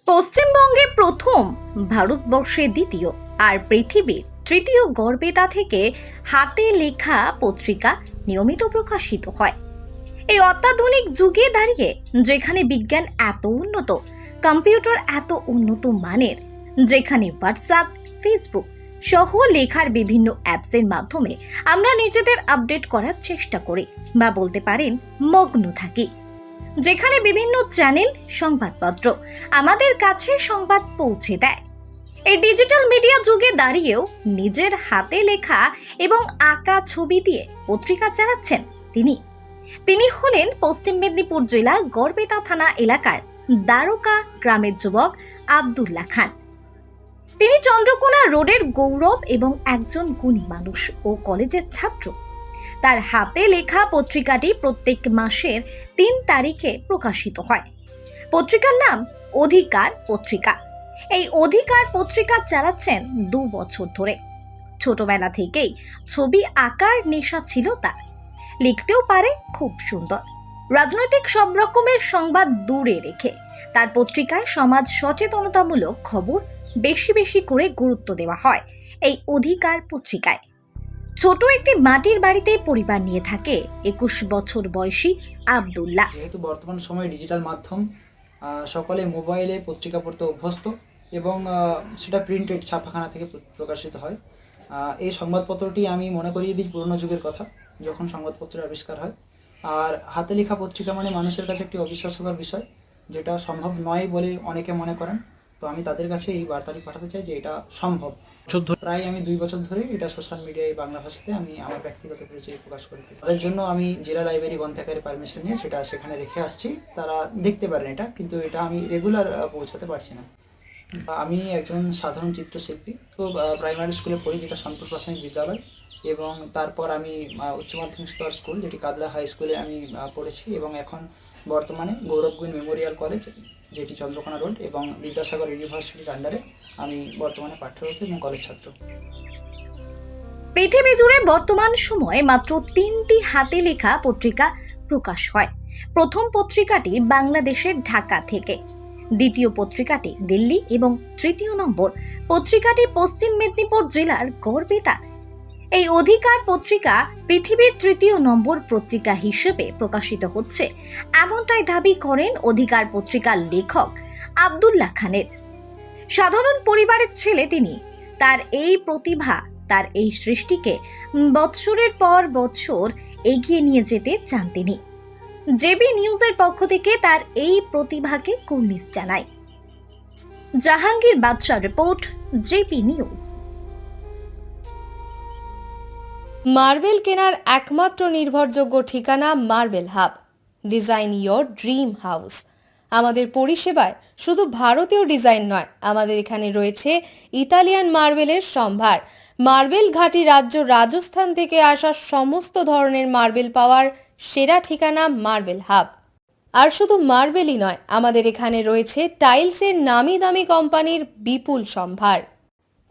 পশ্চিমবঙ্গে প্রথম, ভারতবর্ষে দ্বিতীয় আর পৃথিবীর তৃতীয় গড়বেতা থেকে হাতে লেখা পত্রিকা নিয়মিত প্রকাশিত হয়। এই অত্যাধুনিক যুগে দাঁড়িয়ে যেখানে বিজ্ঞান এত উন্নত, কম্পিউটার এত উন্নত মানের, যেখানে হোয়াটসঅ্যাপ, ফেসবুক সহ লেখার বিভিন্ন অ্যাপসের মাধ্যমে আমরা নিজেদের আপডেট করার চেষ্টা করি বা বলতে পারেন মগ্ন থাকি, যেখানে বিভিন্ন চ্যানেল, সংবাদপত্র আমাদের কাছে সংবাদ পৌঁছে দেয়, এই ডিজিটাল মিডিয়া যুগে দাঁড়িয়েও নিজের হাতে লেখা এবং আঁকা ছবি দিয়ে পত্রিকা চালাচ্ছেন তিনি হলেন পশ্চিম মেদিনীপুর জেলার গড়বেতা থানা এলাকার দ্বারকা গ্রামের যুবক আব্দুল্লাহ খান। তিনি চন্দ্রকোনা রোডের গৌরব এবং একজন গুণী মানুষ ও কলেজের ছাত্র। তার হাতে লেখা পত্রিকাটি প্রত্যেক মাসের ৩ তারিখে প্রকাশিত হয়। পত্রিকার নাম অধিকার পত্রিকা। এই অধিকার পত্রিকা চালাচ্ছেন 2 বছর ধরে। ছোটবেলা থেকেই ছবি আঁকার নেশা ছিল তার, লিখতেও পারে খুব সুন্দর। রাজনৈতিক সব রকমের সংবাদ দূরে রেখে তার পত্রিকায় সমাজ সচেতনতামূলক খবর বেশি বেশি করে গুরুত্ব দেওয়া হয়। এই অধিকার পত্রিকায় ছোট একটি মাটির বাড়িতে পরিবার নিয়ে থাকে 21 বছর বয়সী আব্দুল্লাহ। যেহেতু বর্তমান সময়ে ডিজিটাল মাধ্যম, সকলে মোবাইলে পত্রিকা পড়তে অভ্যস্ত এবং সেটা প্রিন্টেড ছাপাখানা থেকে প্রকাশিত হয়। এই সংবাদপত্রটি আমি মনে করিয়ে দিই পুরনো যুগের কথা, যখন সংবাদপত্রের আবিষ্কার হয়। আর হাতে লেখা পত্রিকা মানে মানুষের কাছে একটি অবিশ্বাস্যকর বিষয়, যেটা সম্ভব নয় বলে অনেকে মনে করেন। তো আমি তাদের কাছে এই বার্তাটি পাঠাতে চাই যে এটা সম্ভব। প্রায় আমি 2 বছর ধরে এটা সোশ্যাল মিডিয়ায় বাংলা ভাষাতে আমি আমার ব্যক্তিগত পরিচয় প্রকাশ করে থাকি। তাদের জন্য আমি জেলা লাইব্রেরি গ্রন্থাগারের পারমিশন নিয়ে সেটা সেখানে রেখে আসছি। তারা দেখতে পারেন এটা, কিন্তু এটা আমি রেগুলার পৌঁছাতে পারছি না। আমি একজন সাধারণ চিত্রশিল্পী। তো প্রাইমারি স্কুলে পড়ি, যেটা সন্তর প্রাথমিক বিদ্যালয়, এবং তারপর আমি উচ্চ মাধ্যমিক স্তর স্কুল, যেটি কাদলা হাই স্কুলে আমি পড়েছি, এবং এখন বর্তমানে গৌরবগুণ মেমোরিয়াল কলেজ, যেটি চন্দ্রকোনা রোড, এবং বিদ্যাসাগর ইউনিভার্সিটির আন্ডারে আমি বর্তমানে পাঠ্যরত এবং কলেজ ছাত্র। পৃথিবী জুড়ে বর্তমান সময়ে মাত্র 3টি হাতে লেখা পত্রিকা প্রকাশ হয়। প্রথম পত্রিকাটি বাংলাদেশের ঢাকা থেকে, দ্বিতীয় পত্রিকাটি দিল্লি এবং তৃতীয় নম্বর পত্রিকাটি পশ্চিম মেদিনীপুর জেলার গড়বেতা। এই অধিকার পত্রিকা পৃথিবীর 3য় নম্বর পত্রিকা হিসেবে প্রকাশিত হচ্ছে, এমনটাই দাবি করেন অধিকার পত্রিকার লেখক আব্দুল্লাহ খানের। সাধারণ পরিবারের ছেলে তিনি। তার এই প্রতিভা, তার এই সৃষ্টিকে বৎসরের পর বৎসর এগিয়ে নিয়ে যেতে চান তিনি। জেবি নিউজের পক্ষ থেকে তার এই প্রতিভাকে কুর্নিশ জানায়। জাহাঙ্গীর বাদশাহ রিপোর্ট, জেবি নিউজ। মার্বেল কেনার একমাত্র নির্ভরযোগ্য ঠিকানা marble hub. Design your dream house. আমাদের পরিষেবায় শুধু ভারতীয় ডিজাইন নয়, আমাদের এখানে রয়েছে ইতালিয়ান মার্বেলের সম্ভার। মার্বেল ঘাঁটি রাজ্য রাজস্থান থেকে আসা সমস্ত ধরনের মার্বেল পাওয়ার সেরা ঠিকানা মার্বেল হাব। আর শুধু মার্বেলই নয়, আমাদের এখানে রয়েছে টাইলসের নামি দামি কোম্পানির বিপুল সম্ভার।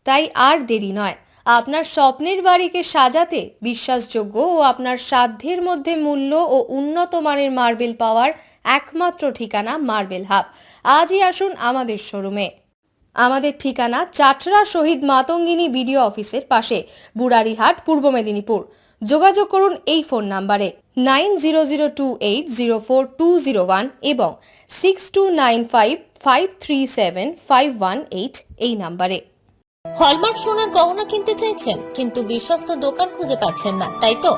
তাই আর দেরি নয়, আপনার স্বপ্নের বাড়িকে সাজাতে বিশ্বাসযোগ্য ও আপনার সাধ্যের মধ্যে মূল্য ও উন্নত মানের মার্বেল পাওয়ার একমাত্র ঠিকানা মার্বেল হাব। আজই আসুন আমাদের শোরুমে। আমাদের ঠিকানা চাটরা শহীদ মাতঙ্গিনী বিডিও অফিসের পাশে, বুড়ারিহাট, পূর্ব মেদিনীপুর। যোগাযোগ করুন এই ফোন নাম্বারে 9002804201 এবং 6295537518 এই নাম্বারে। হলমার্ক সোনার গহনা কিনতে চাইছেন কিন্তু বিশ্বস্ত দোকান খুঁজে পাচ্ছেন না, তাই তো?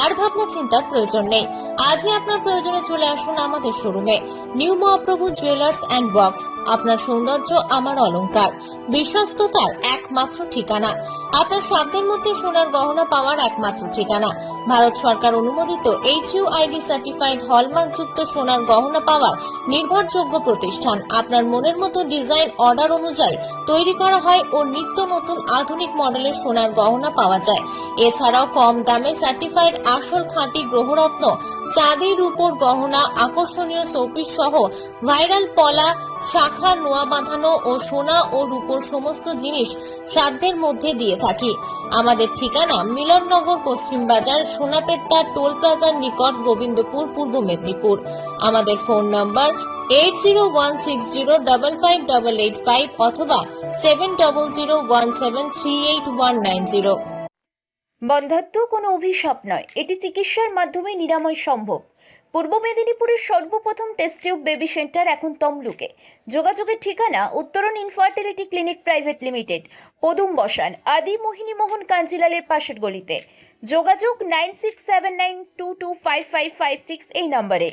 আর ভাবনা চিন্তার প্রয়োজন নেই। আজই আপনার প্রয়োজনে চলে আসুন আমাদের শোরুমে। New Mahaprabhu jewellers and works, আপনার সৌন্দর্য আমার অলংকার, বিশ্বস্ততার একমাত্র ঠিকানা, আপনার সাধ্যের মধ্যে সোনার গহনা পাওয়ার একমাত্র ঠিকানা। ভারত সরকার অনুমোদিত HUID সার্টিফাইড হলমার্ক যুক্ত সোনার গহনা পাওয়ার নির্ভরযোগ্য প্রতিষ্ঠান। আপনার মনের মতো ডিজাইন অর্ডার অনুযায়ী তৈরি করা হয় ও নিত্য নতুন আধুনিক মডেলের সোনার গহনা পাওয়া যায়। এছাড়াও কম দামে সার্টিফাইড আসল খাঁটি গ্রহরত্ন, চাঁদের উপর গহনা, আকর্ষণীয় শোপিস সহ ভাইরাল পলা, শাখা, নোয়া বাঁধানো ও সোনা ও রূপোর সমস্ত জিনিস সাধ্যের মধ্যে দিয়ে থাকি। আমাদের ঠিকানা মিলননগর, পশ্চিম বাজার, সোনাপেত্তার টোল প্লাজার নিকট, গোবিন্দপুর, পূর্ব মেদিনীপুর। আমাদের ফোন নম্বর 8016055885 অথবা 7001738190। বন্ধ্যাত্ব কোনো অভিশাপ নয়, এটি চিকিৎসার মাধ্যমে নিরাময় সম্ভব। পূর্ব মেদিনীপুরের সর্বপ্রথম টেস্ট টিউব বেবি সেন্টার এখন তমলুকে। যোগাযোগের ঠিকানা উত্তরণ ইনফার্টিলিটি ক্লিনিক প্রাইভেট লিমিটেড, পদুম বসান, আদি মোহিনী মোহন কাঞ্জিলালের পাশের গলিতে। যোগাযোগ 9679225556 এই নম্বরে।